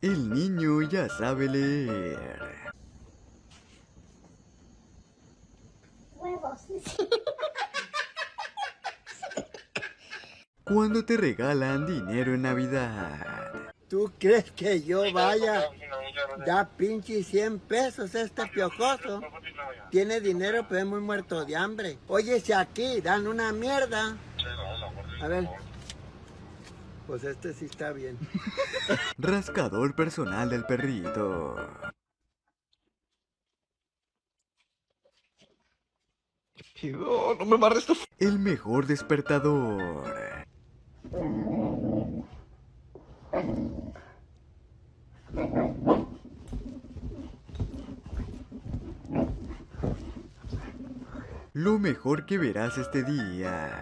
El niño ya sabe leer. Huevos. Cuando te regalan dinero en Navidad. ¿Tú crees que yo vaya? Da pinche 100 pesos este piojoso. Tiene dinero, pero es muy muerto de hambre. Oye, si aquí dan una mierda. A ver. Pues este sí está bien. Rascador personal del perrito. No, no me amarres esto. El mejor despertador. Lo mejor que verás este día.